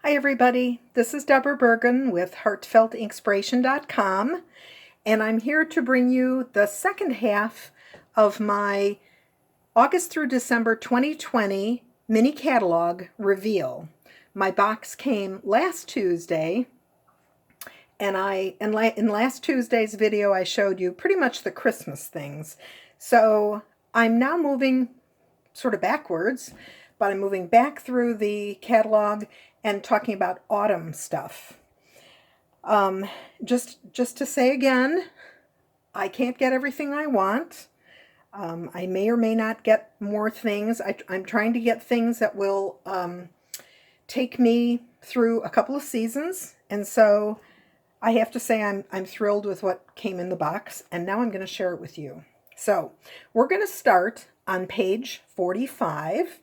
Hi everybody, this is Debra Burgin with HeartfeltInkspiration.com, and I'm here to bring you the second half of my August through December 2020 mini catalog reveal. My box came last Tuesday, and in last Tuesday's video I showed you pretty much the Christmas things. So I'm now moving sort of backwards, but I'm moving back through the catalog and talking about autumn stuff. Just to say again, I can't get everything I want. I may or may not get more things. I'm trying to get things that will take me through a couple of seasons, and so I have to say I'm thrilled with what came in the box, and now I'm going to share it with you. So we're going to start on page 45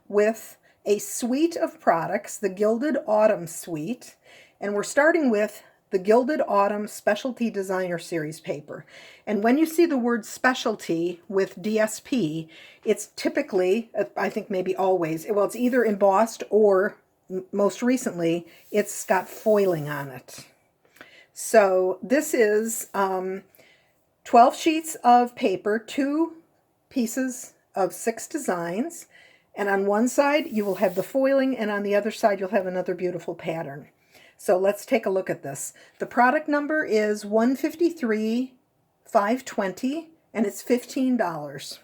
with a suite of products, the Gilded Autumn Suite, and we're starting with the Gilded Autumn Specialty Designer Series paper. And when you see the word specialty with DSP, it's typically, I think maybe always, well, it's either embossed or most recently, it's got foiling on it. So this is 12 sheets of paper, 2 pieces of 6 designs, and on one side you will have the foiling, and on the other side you'll have another beautiful pattern. So let's take a look at this. The product number is 153,520, and it's $15.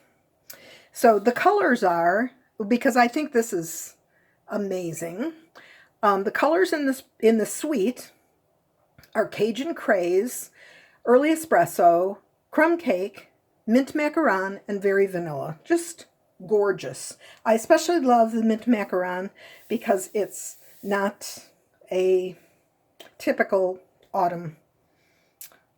So the colors are, because I think this is amazing, the colors in the suite are Cajun Craze, Early Espresso, Crumb Cake, Mint Macaron, and Very Vanilla. Just gorgeous. I especially love the Mint Macaron because it's not a typical autumn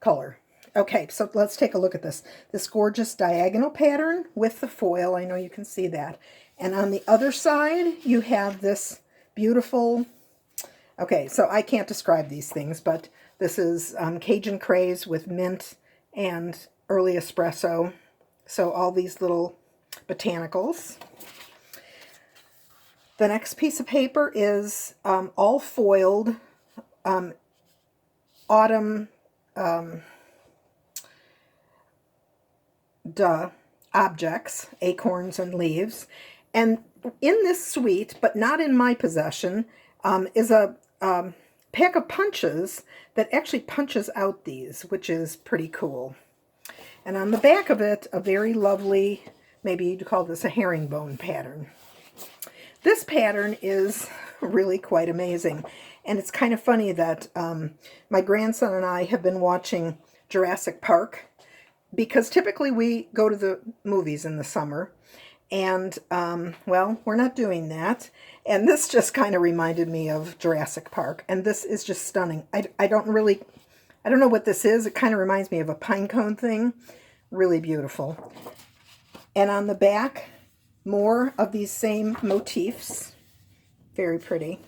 color. Okay, so let's take a look at this. This gorgeous diagonal pattern with the foil. I know you can see that. And on the other side, you have this beautiful, okay, so I can't describe these things, but this is Cajun Craze with mint and Early Espresso. So all these little botanicals. The next piece of paper is all foiled autumn objects, acorns and leaves. And in this suite, but not in my possession, is a pack of punches that actually punches out these, which is pretty cool. And on the back of it, a very lovely, maybe you'd call this a herringbone pattern. This pattern is really quite amazing. And it's kind of funny that my grandson and I have been watching Jurassic Park, because typically we go to the movies in the summer. And, well, we're not doing that. And this just kind of reminded me of Jurassic Park. And this is just stunning. I don't know what this is. It kind of reminds me of a pine cone thing. Really beautiful. And on the back, more of these same motifs. Very pretty.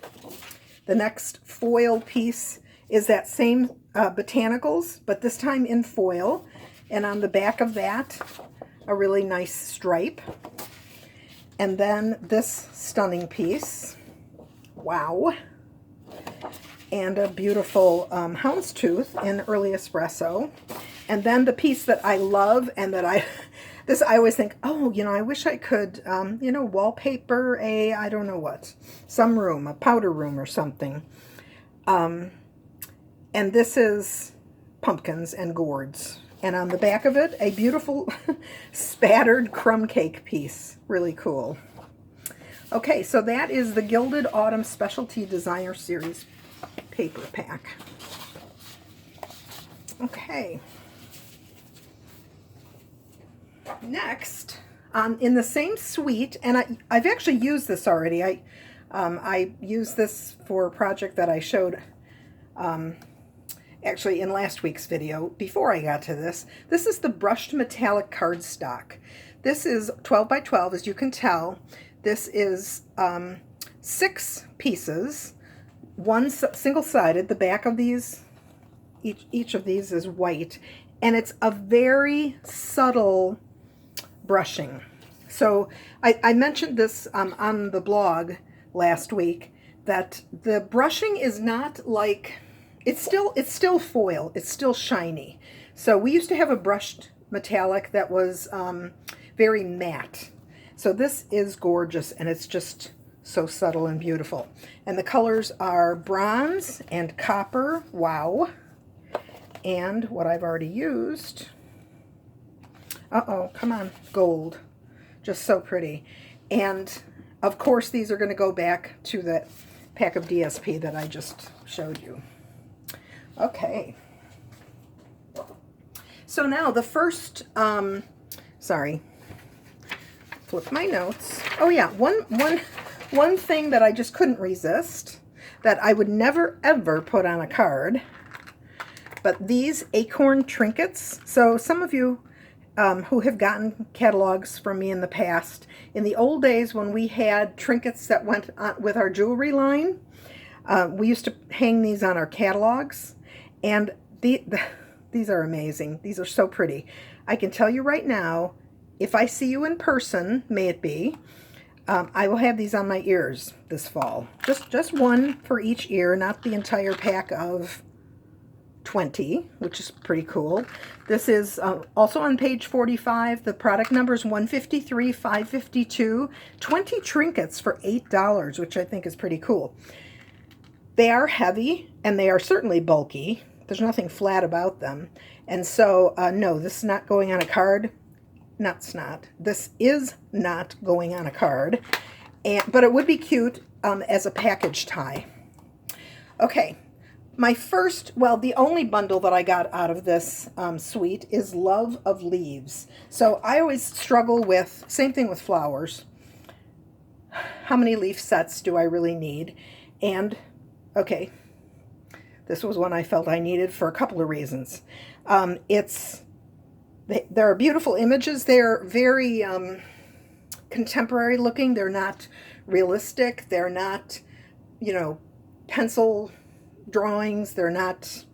The next foil piece is that same botanicals, but this time in foil. And on the back of that, a really nice stripe. And then this stunning piece. Wow. And a beautiful houndstooth in Early Espresso. And then the piece that I love, and that I always think, oh, you know, I wish I could, wallpaper I don't know what, some room, a powder room or something. And this is pumpkins and gourds. And on the back of it, a beautiful spattered crumb cake piece. Really cool. Okay, so that is the Gilded Autumn Specialty Designer Series paper pack. Okay. Next, in the same suite, and I've actually used this already. I used this for a project that I showed actually in last week's video before I got to this. This is the brushed metallic cardstock. This is 12 by 12, as you can tell. This is 6 pieces, one single-sided. The back of these, each of these is white, and it's a very subtle brushing. So I mentioned this on the blog last week, that the brushing is not like, it's still foil, it's still shiny. So we used to have a brushed metallic that was very matte. So this is gorgeous, and it's just so subtle and beautiful. And the colors are bronze and copper, wow. And what I've already used, come on, gold. Just so pretty. And of course these are going to go back to the pack of DSP that I just showed you. Okay. So now the first, sorry, flip my notes. Oh yeah, one thing that I just couldn't resist, that I would never ever put on a card, but these acorn trinkets. So some of you who have gotten catalogs from me in the past, in the old days when we had trinkets that went on with our jewelry line, we used to hang these on our catalogs, and these are amazing. These are so pretty. I can tell you right now, if I see you in person, may it be, I will have these on my ears this fall. Just one for each ear, not the entire pack of 20, which is pretty cool. This is also on page 45. The product number is 153, 552. 20 trinkets for $8, which I think is pretty cool. They are heavy, and they are certainly bulky. There's nothing flat about them. And so, no, this is not going on a card. This is not going on a card. But it would be cute as a package tie. Okay. My first, well, the only bundle that I got out of this suite is Love of Leaves. So I always struggle with, same thing with flowers. How many leaf sets do I really need? And, okay, this was one I felt I needed for a couple of reasons. There are beautiful images. They're very contemporary looking. They're not realistic. They're not, pencil drawings. They're not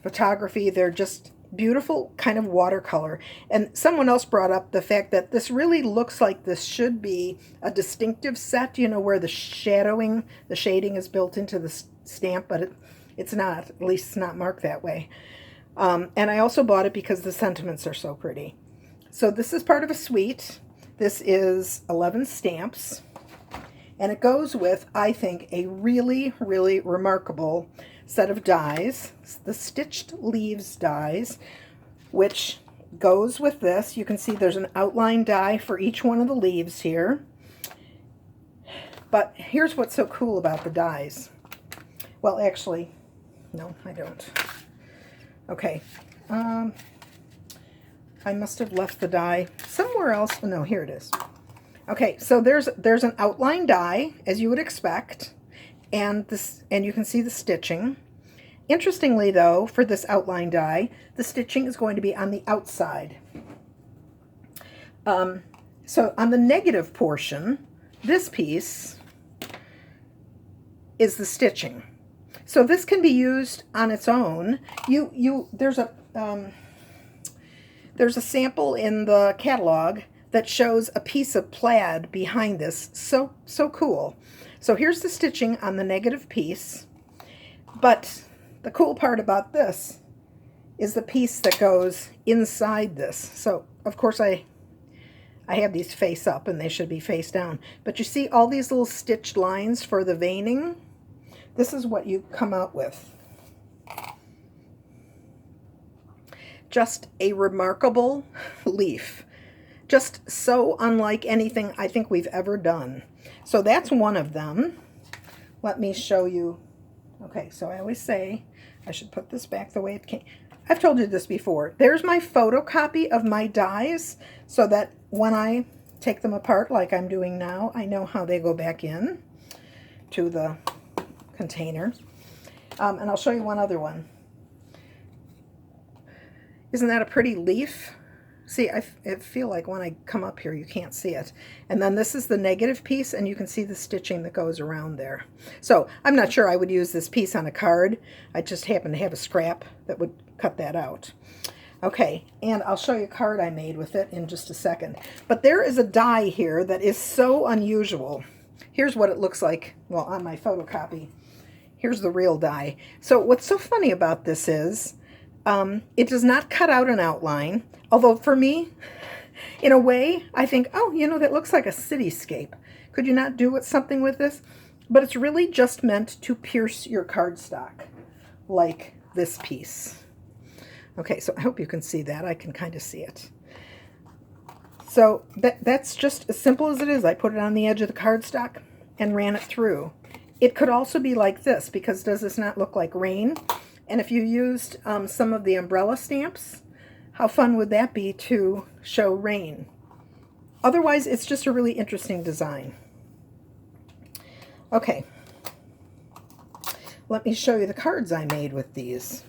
photography. They're just beautiful kind of watercolor. And someone else brought up the fact that this really looks like this should be a distinctive set, where the shading is built into the stamp, but it's not. At least it's not marked that way. And I also bought it because the sentiments are so pretty. So this is part of a suite. This is 11 stamps. And it goes with, I think, a really, really remarkable set of dies, the Stitched Leaves dies, which goes with this. You can see there's an outline die for each one of the leaves here. But here's what's so cool about the dies. Well, actually, no, I don't. Okay. I must have left the die somewhere else. No, here it is. Okay, so there's an outline die, as you would expect, and you can see the stitching. Interestingly, though, for this outline die, the stitching is going to be on the outside. So on the negative portion, this piece is the stitching. So this can be used on its own. There's a sample in the catalog that shows a piece of plaid behind this. So cool. So here's the stitching on the negative piece. But the cool part about this is the piece that goes inside this. So of course I have these face up and they should be face down. But you see all these little stitched lines for the veining? This is what you come out with. Just a remarkable leaf. Just so unlike anything I think we've ever done. So that's one of them. Let me show you. Okay, so I always say I should put this back the way it came. I've told you this before. There's my photocopy of my dies so that when I take them apart like I'm doing now, I know how they go back in to the container. And I'll show you one other one. Isn't that a pretty leaf? See, I feel like when I come up here, you can't see it. And then this is the negative piece, and you can see the stitching that goes around there. So I'm not sure I would use this piece on a card. I just happen to have a scrap that would cut that out. Okay, and I'll show you a card I made with it in just a second. But there is a die here that is so unusual. here's what it looks like, well, on my photocopy. Here's the real die. So what's so funny about this is it does not cut out an outline, although for me, in a way, I think, oh, you know, that looks like a cityscape. Could you not do something with this? But it's really just meant to pierce your cardstock, like this piece. Okay, so I hope you can see that. I can kind of see it. So that's just as simple as it is. I put it on the edge of the cardstock and ran it through. It could also be like this, because does this not look like rain? And if you used some of the umbrella stamps, how fun would that be to show rain? Otherwise, it's just a really interesting design. Okay, let me show you the cards I made with these.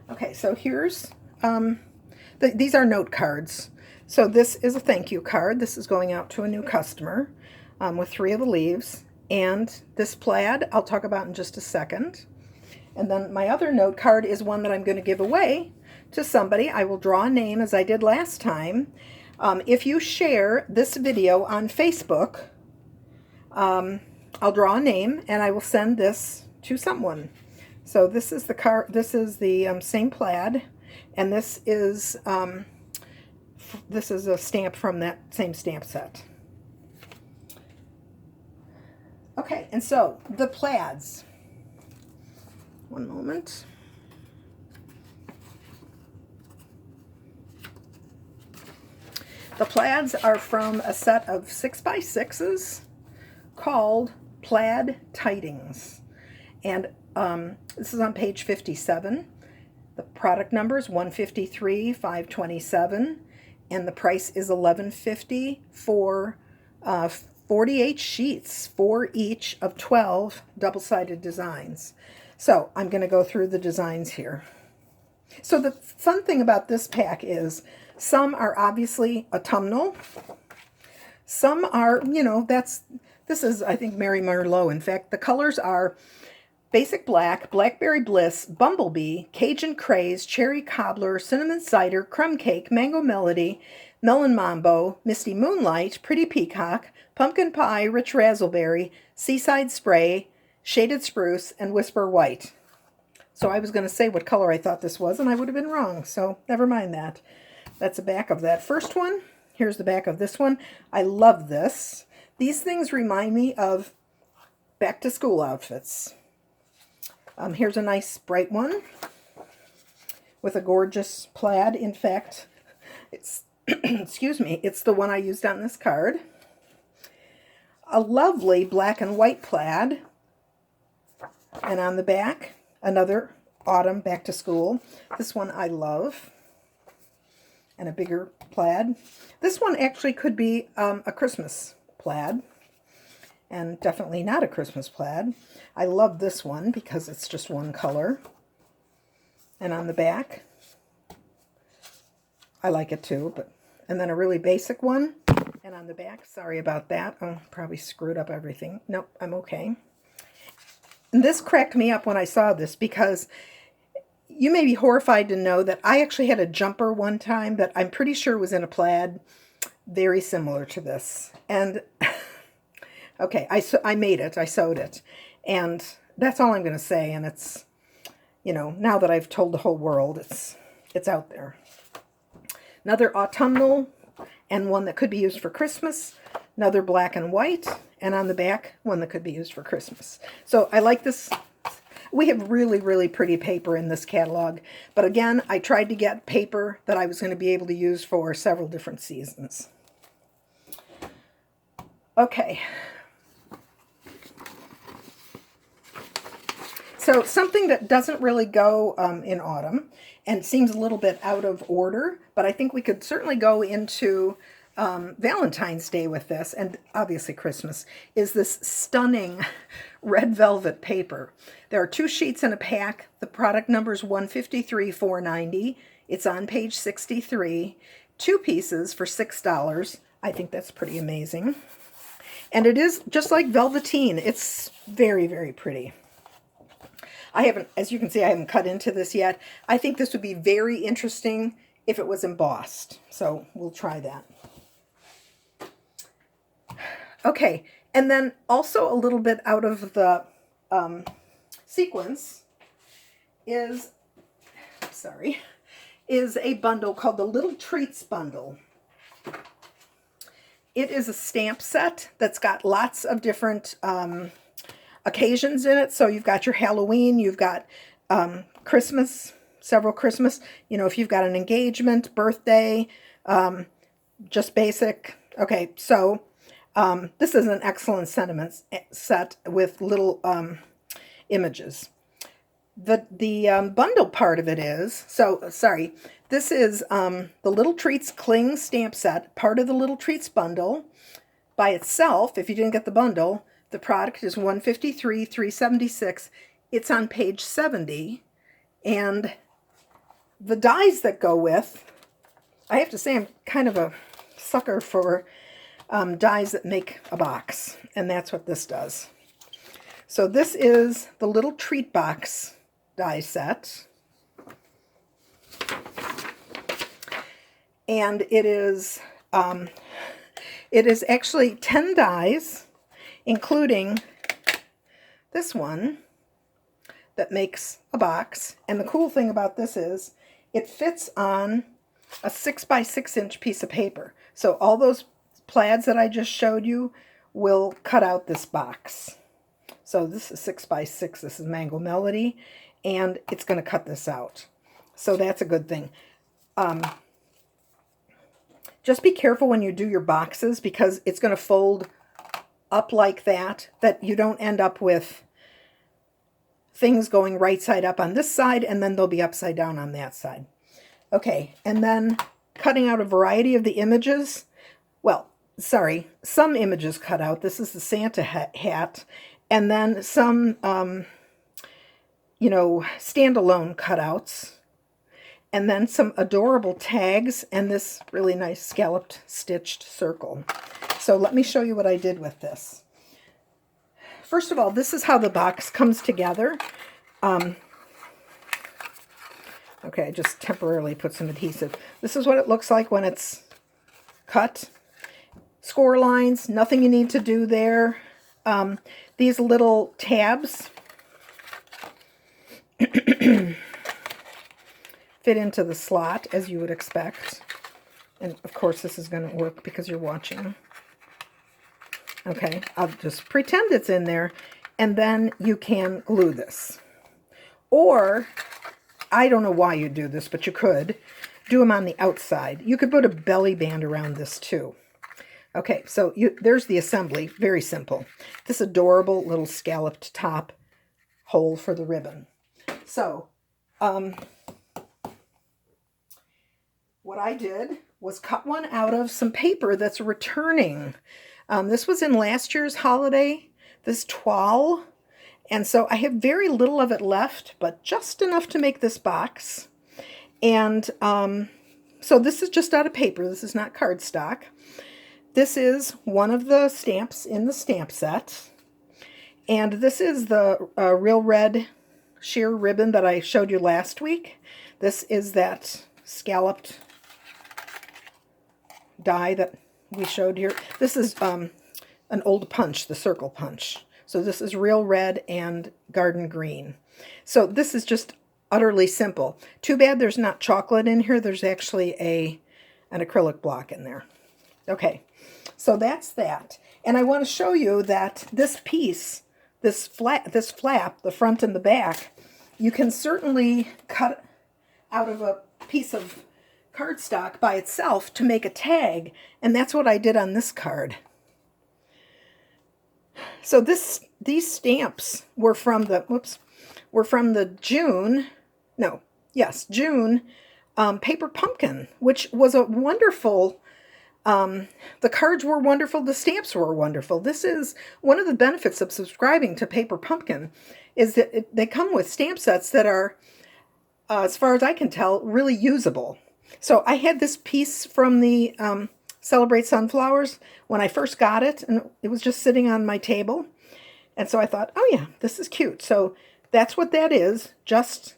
Okay, so here's, these are note cards. So this is a thank you card. This is going out to a new customer with 3 of the leaves. And this plaid, I'll talk about in just a second. And then my other note card is one that I'm going to give away to somebody. I will draw a name as I did last time. If you share this video on Facebook, I'll draw a name and I will send this to someone. So this is the card. This is the same plaid, and this is a stamp from that same stamp set. Okay, and so the plaids. One moment. The plaids are from a set of 6x6s called Plaid Tidings. And this is on page 57. The product number is 153,527, and the price is $11.50 for 48 sheets, 4 each of 12 double-sided designs. So I'm going to go through the designs here. So the fun thing about this pack is some are obviously autumnal. Some are, you know, this is, I think, Mary Merlot. In fact, the colors are Basic Black, Blackberry Bliss, Bumblebee, Cajun Craze, Cherry Cobbler, Cinnamon Cider, Crumb Cake, Mango Melody, Melon Mambo, Misty Moonlight, Pretty Peacock, Pumpkin Pie, Rich Razzleberry, Seaside Spray, Shaded Spruce, and Whisper White. So I was going to say what color I thought this was, and I would have been wrong, so never mind that. That's the back of that first one. Here's the back of this one. I love this. These things remind me of back-to-school outfits. Here's a nice bright one with a gorgeous plaid. In fact, it's excuse me, it's the one I used on this card. A lovely black and white plaid. And on the back, another autumn back to school. This one I love. And a bigger plaid. This one actually could be a Christmas plaid. And definitely not a Christmas plaid. I love this one because it's just one color. And on the back, I like it too. And then a really basic one. And on the back, sorry about that. Oh, probably screwed up everything. Nope, I'm okay. And this cracked me up when I saw this because you may be horrified to know that I actually had a jumper one time that I'm pretty sure was in a plaid very similar to this. And okay, I made it. I sewed it. And that's all I'm going to say. And it's, you know, now that I've told the whole world, it's out there. Another autumnal and one that could be used for Christmas. Another black and white. And on the back, one that could be used for Christmas. So I like this. We have really, really pretty paper in this catalog. But again, I tried to get paper that I was going to be able to use for several different seasons. Okay. So something that doesn't really go in autumn and seems a little bit out of order, but I think we could certainly go into Valentine's Day with this, and obviously Christmas, is this stunning red velvet paper. There are 2 sheets in a pack. The product number is 153,490. It's on page 63. 2 pieces for $6. I think that's pretty amazing. And it is just like velveteen. It's very, very pretty. I haven't, as you can see, I haven't cut into this yet. I think this would be very interesting if it was embossed. So we'll try that. Okay, and then also a little bit out of the sequence is, is a bundle called the Little Treats Bundle. It is a stamp set that's got lots of different occasions in it. So you've got your Halloween, you've got Christmas, several Christmas, you know, if you've got an engagement, birthday, just basic. Okay, so this is an excellent sentiment set with little images. The bundle part of it is, this is the Little Treats Cling stamp set, part of the Little Treats bundle. By itself, if you didn't get the bundle, the product is $153, $376. It's on page 70. And the dies that go with, I have to say I'm kind of a sucker for dies that make a box. And that's what this does. So this is the Little Treat Box die set. And it is actually 10 dies, including this one that makes a box. And the cool thing about this is it fits on a 6 by 6 inch piece of paper. So all those plaids that I just showed you will cut out this box. So this is 6 by 6. This is Mango Melody, and it's going to cut this out. So that's a good thing. Just be careful when you do your boxes because it's going to fold up like that you don't end up with things going right side up on this side and then they'll be upside down on that side. Okay, and then cutting out a variety of the images. Well, sorry, some images cut out. This is the Santa hat. And then some, standalone cutouts. And then some adorable tags and this really nice scalloped stitched circle. So let me show you what I did with this. First of all, this is how the box comes together. Okay, I just temporarily put some adhesive. This is what it looks like when it's cut. Score lines, nothing you need to do there. These little tabs fit into the slot as you would expect. And of course this is going to work because you're watching. Okay, I'll just pretend it's in there and then you can glue this. Or, I don't know why you do this, but you could do them on the outside. You could put a belly band around this too. Okay, so there's the assembly, very simple. This adorable little scalloped top hole for the ribbon. So, what I did was cut one out of some paper that's returning. This was in last year's holiday, this toile. And so I have very little of it left, but just enough to make this box. And so this is just out of paper. This is not cardstock. This is one of the stamps in the stamp set. And this is the Real Red sheer ribbon that I showed you last week. This is that scalloped die that we showed here. This is an old punch, the circle punch. So this is Real Red and Garden Green. So this is just utterly simple. Too bad there's not chocolate in here. There's actually an acrylic block in there. Okay, so that's that. And I want to show you that this piece, this flap, the front and the back, you can certainly cut out of a piece of cardstock by itself to make a tag, and that's what I did on this card. So these stamps were from the June Paper Pumpkin, which was a wonderful. The cards were wonderful. The stamps were wonderful. This is one of the benefits of subscribing to Paper Pumpkin, is that they come with stamp sets that are, as far as I can tell, really usable. So I had this piece from the Celebrate Sunflowers when I first got it, and it was just sitting on my table. And so I thought, oh yeah, this is cute. So that's what that is, just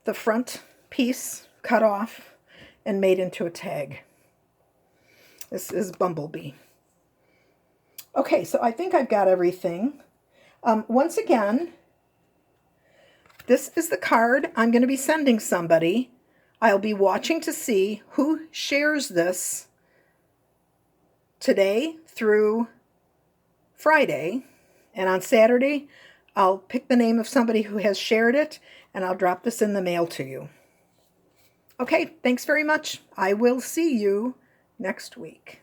the front piece cut off and made into a tag. This is Bumblebee. Okay, so I think I've got everything. Once again, this is the card I'm going to be sending somebody. I'll be watching to see who shares this today through Friday. And on Saturday, I'll pick the name of somebody who has shared it, and I'll drop this in the mail to you. Okay, thanks very much. I will see you next week.